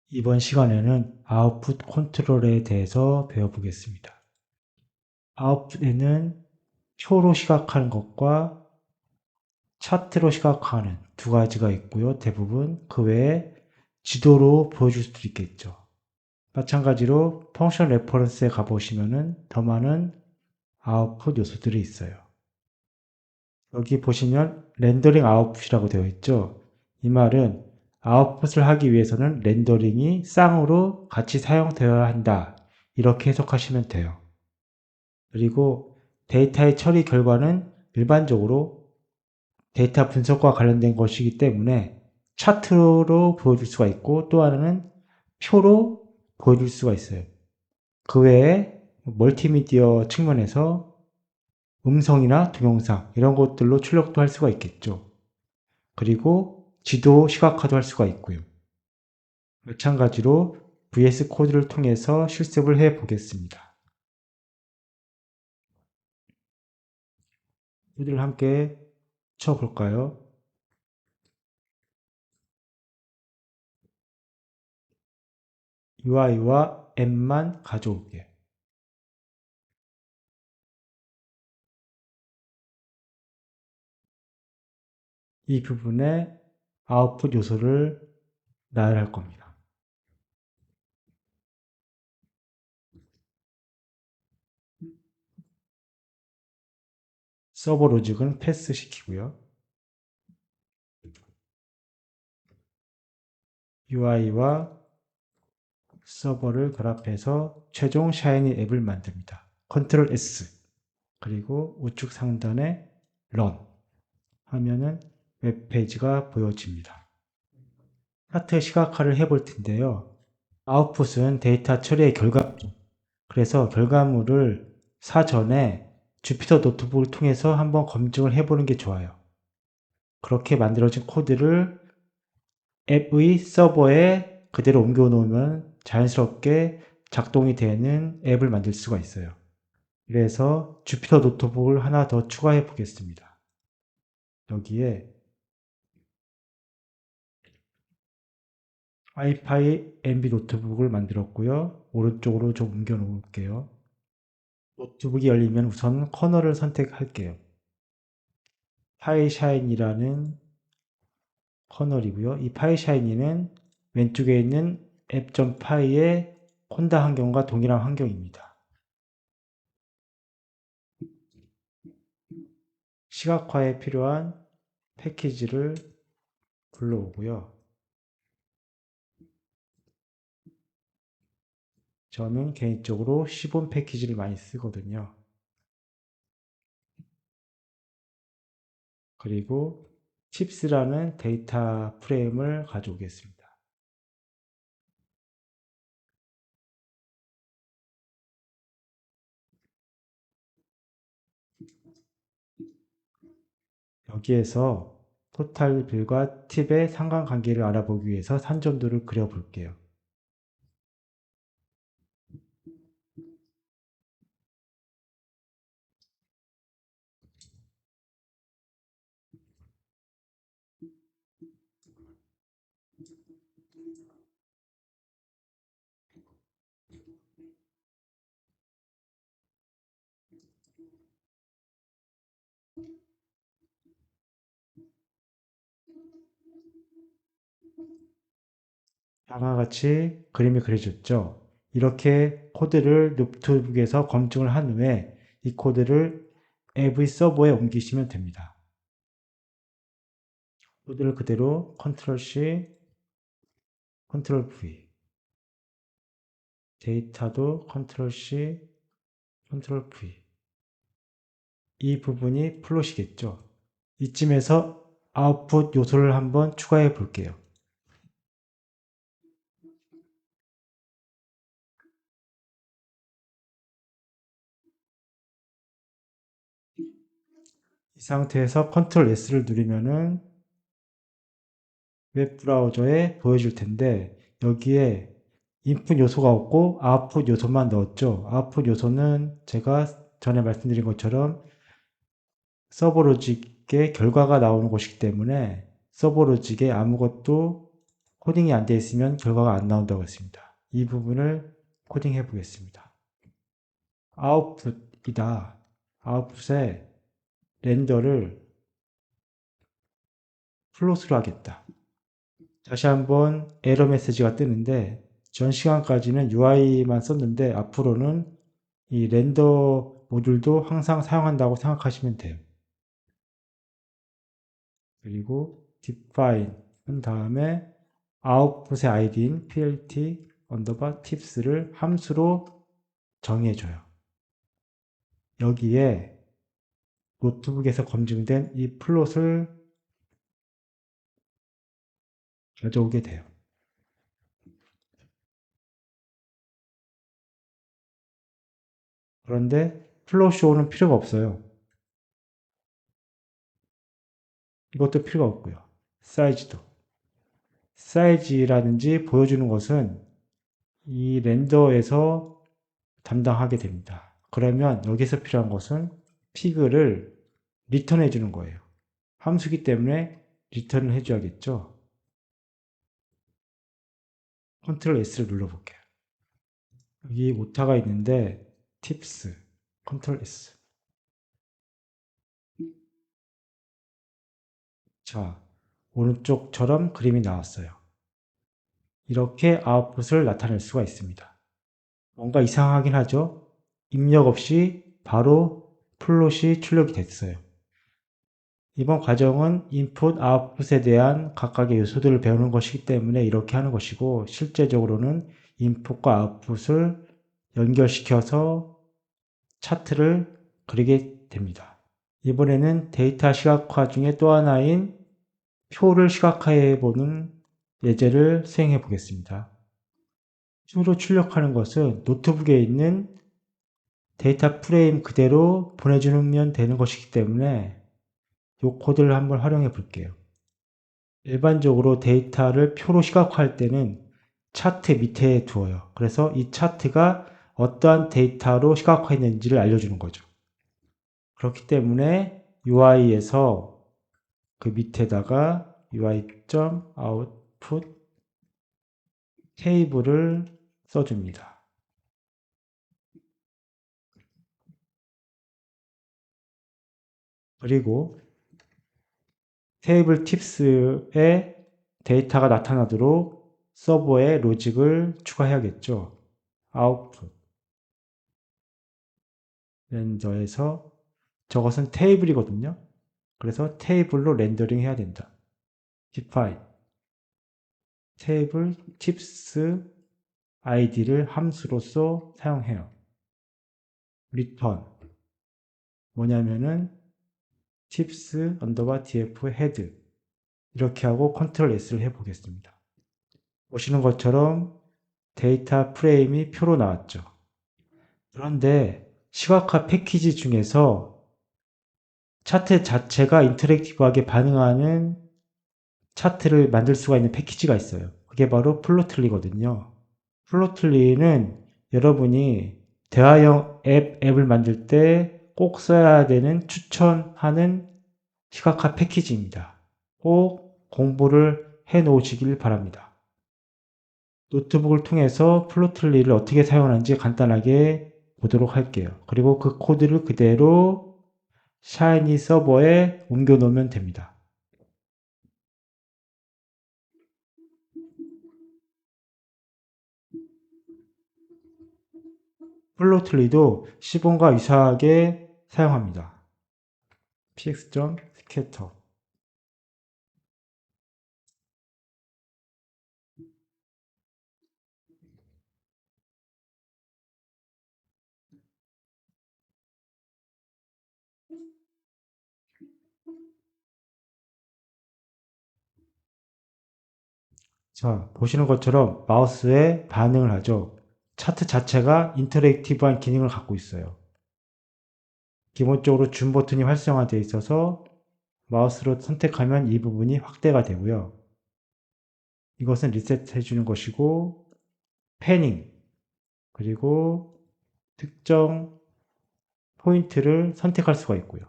이번 시간에는 아웃풋 컨트롤에 대해서 배워보겠습니다. 아웃풋에는 표로 시각하는 것과 차트로 시각하는 두 가지가 있고요. 대부분 그 외에 지도로 보여줄 수도 있겠죠. 마찬가지로 펑션 레퍼런스에 가보시면은 더 많은 아웃풋 요소들이 있어요. 여기 보시면 렌더링 아웃풋이라고 되어 있죠. 이 말은 아웃풋을 하기 위해서는 렌더링이 쌍으로 같이 사용되어야 한다. 이렇게 해석하시면 돼요. 그리고 데이터의 처리 결과는 일반적으로 데이터 분석과 관련된 것이기 때문에 차트로 보여줄 수가 있고 또 하나는 표로 보여줄 수가 있어요. 그 외에 멀티미디어 측면에서 음성이나 동영상 이런 것들로 출력도 할 수가 있겠죠. 그리고 지도 시각화도 할 수가 있고요. 마찬가지로 VS 코드를 통해서 실습을 해 보겠습니다. 코드를 함께 쳐볼까요? UI와 앱만 가져올게요. 이 부분에 아웃풋 요소를 나열할 겁니다. 서버 로직은 패스 시키고요. UI와 서버를 결합해서 최종 샤이니 앱을 만듭니다. 컨트롤 S 그리고 우측 상단에 Run 하면은 웹페이지가 보여집니다. 차트 시각화를 해볼 텐데요. 아웃풋은 데이터 처리의 결과죠. 그래서 결과물을 사전에 주피터 노트북을 통해서 한번 검증을 해보는 게 좋아요. 그렇게 만들어진 코드를 앱의 서버에 그대로 옮겨 놓으면 자연스럽게 작동이 되는 앱을 만들 수가 있어요. 그래서 주피터 노트북을 하나 더 추가해 보겠습니다. 여기에 와이파이 MB 노트북을 만들었고요. 오른쪽으로 좀 옮겨 놓을게요. 노트북이 열리면 우선 커널을 선택할게요. 파이샤인이라는 커널이고요. 이 파이샤인이는 왼쪽에 있는 앱.py의 콘다 환경과 동일한 환경입니다. 시각화에 필요한 패키지를 불러오고요. 저는 개인적으로 시본 패키지를 많이 쓰거든요. 그리고 칩스라는 데이터 프레임을 가져오겠습니다. 여기에서 토탈 빌과 팁의 상관관계를 알아보기 위해서 산점도를 그려볼게요. 다음과 같이 그림이 그려졌죠. 이렇게 코드를 노트북에서 검증을 한 후에 이 코드를 앱의 서버에 옮기시면 됩니다. 코드를 그대로 컨트롤 C, 컨트롤 V, 데이터도 컨트롤 C, 컨트롤 V. 이 부분이 플롯이겠죠. 이쯤에서 아웃풋 요소를 한번 추가해 볼게요. 이 상태에서 컨트롤 S를 누르면은 웹 브라우저에 보여줄 텐데 여기에 인풋 요소가 없고 아웃풋 요소만 넣었죠. 아웃풋 요소는 제가 전에 말씀드린 것처럼 서버 로직의 결과가 나오는 곳이기 때문에 서버 로직에 아무것도 코딩이 안 되어 있으면 결과가 안 나온다고 했습니다. 이 부분을 코딩해 보겠습니다. 아웃풋이다. 아웃풋에 렌더를 플롯으로 하겠다. 다시 한번 에러 메시지가 뜨는데 전 시간까지는 UI만 썼는데 앞으로는 이 렌더 모듈도 항상 사용한다고 생각하시면 돼요. 그리고 define 한 다음에 아웃풋의 id인 plt 언더바 tips를 함수로 정의해줘요. 여기에 노트북에서 검증된 이 플롯을 가져오게 돼요. 그런데 플롯이 오는 필요가 없어요. 이것도 필요가 없고요. 사이즈도. 사이즈라든지 보여주는 것은 이 렌더에서 담당하게 됩니다. 그러면 여기서 필요한 것은 피그를 리턴해 주는 거예요. 함수기 때문에 리턴을 해줘야겠죠. 컨트롤 S를 눌러볼게요. 여기 오타가 있는데 팁스 컨트롤 S. 자, 오른쪽처럼 그림이 나왔어요. 이렇게 아웃풋을 나타낼 수가 있습니다. 뭔가 이상하긴 하죠? 입력 없이 바로 플롯이 출력이 됐어요. 이번 과정은 인풋, 아웃풋에 대한 각각의 요소들을 배우는 것이기 때문에 이렇게 하는 것이고 실제적으로는 인풋과 아웃풋을 연결시켜서 차트를 그리게 됩니다. 이번에는 데이터 시각화 중에 또 하나인 표를 시각화해 보는 예제를 수행해 보겠습니다. 표로 출력하는 것은 노트북에 있는 데이터 프레임 그대로 보내주면 되는 것이기 때문에 이 코드를 한번 활용해 볼게요. 일반적으로 데이터를 표로 시각화할 때는 차트 밑에 두어요. 그래서 이 차트가 어떠한 데이터로 시각화했는지를 알려주는 거죠. 그렇기 때문에 UI에서 그 밑에다가 UI.output 테이블을 써줍니다. 그리고 테이블 팁스에 데이터가 나타나도록 서버에 로직을 추가해야겠죠. output 렌더에서 저것은 테이블이거든요. 그래서 테이블로 렌더링 해야 된다. define 테이블 팁스 id를 함수로서 사용해요. return 뭐냐면은 tips 언더바 df head 이렇게 하고 컨트롤 S를 해보겠습니다. 보시는 것처럼 데이터 프레임이 표로 나왔죠. 그런데 시각화 패키지 중에서 차트 자체가 인터랙티브하게 반응하는 차트를 만들 수가 있는 패키지가 있어요. 그게 바로 플로틀리거든요. 플로틀리는 여러분이 대화형 앱을 만들 때 꼭 써야 되는 추천하는 시각화 패키지입니다. 꼭 공부를 해 놓으시길 바랍니다. 노트북을 통해서 플로틀리를 어떻게 사용하는지 간단하게 보도록 할게요. 그리고 그 코드를 그대로 샤이니 서버에 옮겨 놓으면 됩니다. 플로틀리도 시본과 유사하게 사용합니다. px.scatter 자, 보시는 것처럼 마우스에 반응을 하죠. 차트 자체가 인터랙티브한 기능을 갖고 있어요. 기본적으로 줌 버튼이 활성화되어 있어서 마우스로 선택하면 이 부분이 확대가 되고요. 이것은 리셋해 주는 것이고 패닝 그리고 특정 포인트를 선택할 수가 있고요.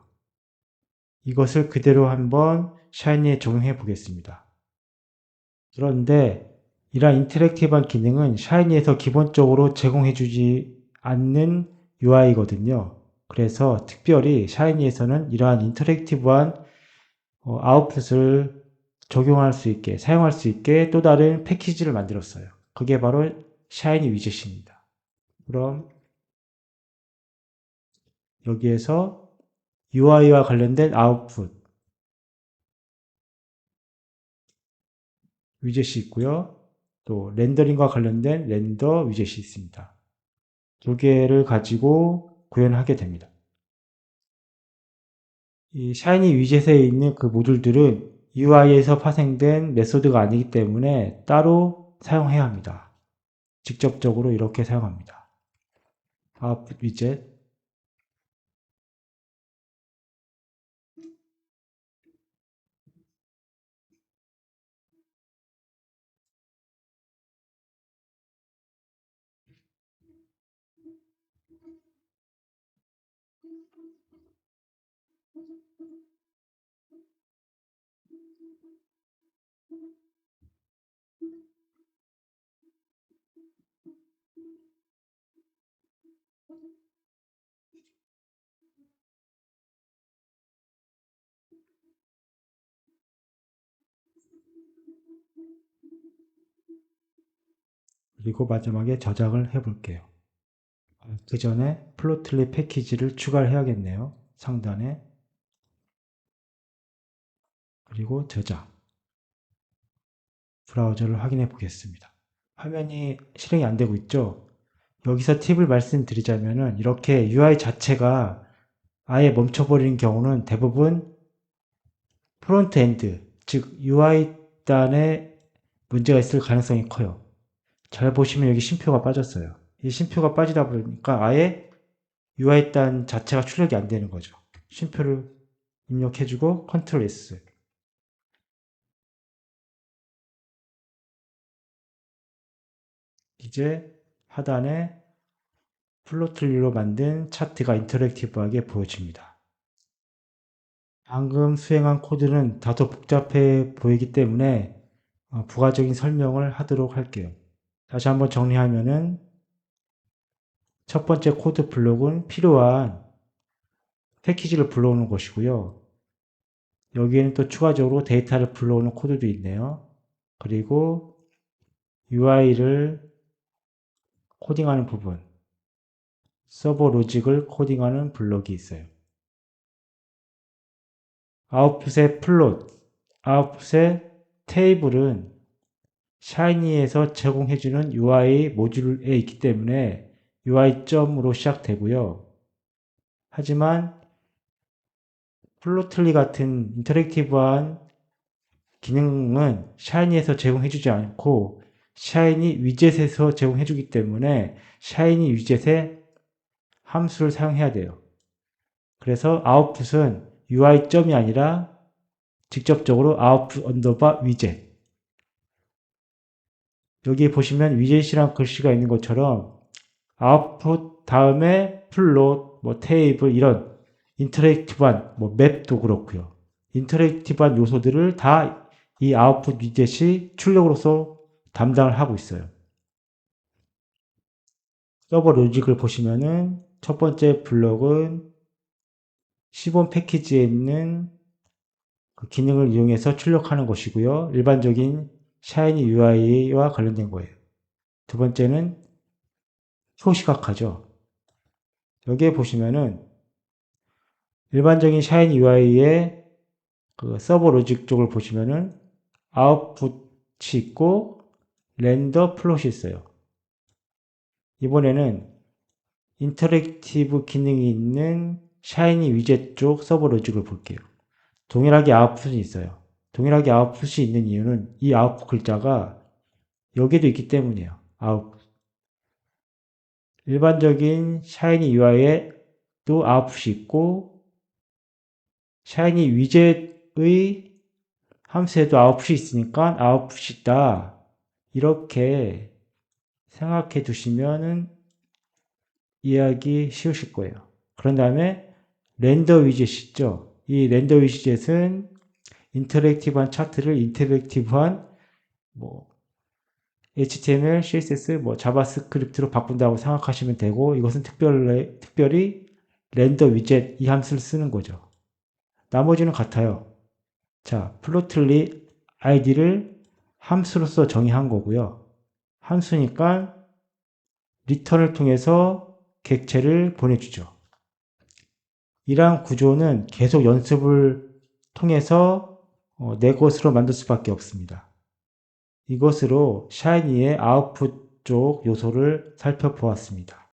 이것을 그대로 한번 샤이니에 적용해 보겠습니다. 그런데 이러한 인터랙티브한 기능은 샤이니에서 기본적으로 제공해주지 않는 UI거든요. 그래서 특별히 샤이니에서는 이러한 인터랙티브한 아웃풋을 적용할 수 있게, 사용할 수 있게 또 다른 패키지를 만들었어요. 그게 바로 샤이니 위젯입니다. 그럼 여기에서 UI와 관련된 아웃풋 위젯이 있고요. 또 렌더링과 관련된 렌더 위젯이 있습니다. 두 개를 가지고 구현하게 됩니다. 이 샤이니 위젯에 있는 그 모듈들은 UI에서 파생된 메소드가 아니기 때문에 따로 사용해야 합니다. 직접적으로 이렇게 사용합니다. 아웃풋 위젯, 그리고 마지막에 저장을 해볼게요. 그 전에 플로틀리 패키지를 추가를 해야겠네요. 상단에. 그리고 저장. 브라우저를 확인해 보겠습니다. 화면이 실행이 안 되고 있죠? 여기서 팁을 말씀드리자면은 이렇게 UI 자체가 아예 멈춰버리는 경우는 대부분 프론트 엔드, 즉 UI 단에 문제가 있을 가능성이 커요. 잘 보시면 여기 쉼표가 빠졌어요. 이 쉼표가 빠지다 보니까 아예 UI 단 자체가 출력이 안 되는 거죠. 쉼표를 입력해주고 컨트롤 S. 이제 하단에 플로틀리로 만든 차트가 인터랙티브하게 보여집니다. 방금 수행한 코드는 다소 복잡해 보이기 때문에 부가적인 설명을 하도록 할게요. 다시 한번 정리하면은 첫 번째 코드 블록은 필요한 패키지를 불러오는 것이고요. 여기에는 또 추가적으로 데이터를 불러오는 코드도 있네요. 그리고 UI를 코딩하는 부분, 서버 로직을 코딩하는 블록이 있어요. 아웃풋의 플롯, 아웃풋의 테이블은 샤이니에서 제공해주는 UI 모듈에 있기 때문에 UI.으로 시작되고요. 하지만 플로틀리 같은 인터랙티브한 기능은 샤이니에서 제공해주지 않고 샤이니 위젯에서 제공해주기 때문에 샤이니 위젯의 함수를 사용해야 돼요. 그래서 아웃풋은 UI.이 아니라 직접적으로 output 언더바 위젯. 여기 보시면 위젯이란 글씨가 있는 것처럼 output 다음에 플롯, 뭐 테이블 이런 인터랙티브한 뭐 맵도 그렇고요. 인터랙티브한 요소들을 다 이 아웃풋 위젯이 출력으로서 담당을 하고 있어요. 서버 로직을 보시면은 첫 번째 블록은 시본 패키지에 있는 그 기능을 이용해서 출력하는 것이고요. 일반적인 샤이니 UI와 관련된 거예요. 두 번째는 초시각화죠. 여기에 보시면은 일반적인 샤이니 UI의 그 서버 로직 쪽을 보시면은 아웃풋이 있고 렌더 플롯이 있어요. 이번에는 인터랙티브 기능이 있는 샤이니 위젯 쪽 서버 로직을 볼게요. 동일하게 아웃풋이 있어요. 동일하게 아웃풋이 있는 이유는 이 아웃풋 글자가 여기도 있기 때문이에요. 아웃풋. 일반적인 샤이니 UI에도 아웃풋이 있고 샤이니 위젯의 함수에도 아웃풋이 있으니까 아웃풋이 있다. 이렇게 생각해 두시면 이해하기 쉬우실 거예요. 그런 다음에 렌더 위젯이 있죠. 이 렌더 위젯은 인터랙티브한 차트를 인터랙티브한 뭐 HTML, CSS, 뭐 자바스크립트로 바꾼다고 생각하시면 되고, 이것은 특별히 렌더 위젯 이 함수를 쓰는 거죠. 나머지는 같아요. 자, 플로틀리 id를 함수로서 정의한 거고요. 함수니까 리턴을 통해서 객체를 보내주죠. 이러한 구조는 계속 연습을 통해서 내 것으로 만들 수밖에 없습니다. 이것으로 샤이니의 아웃풋 쪽 요소를 살펴보았습니다.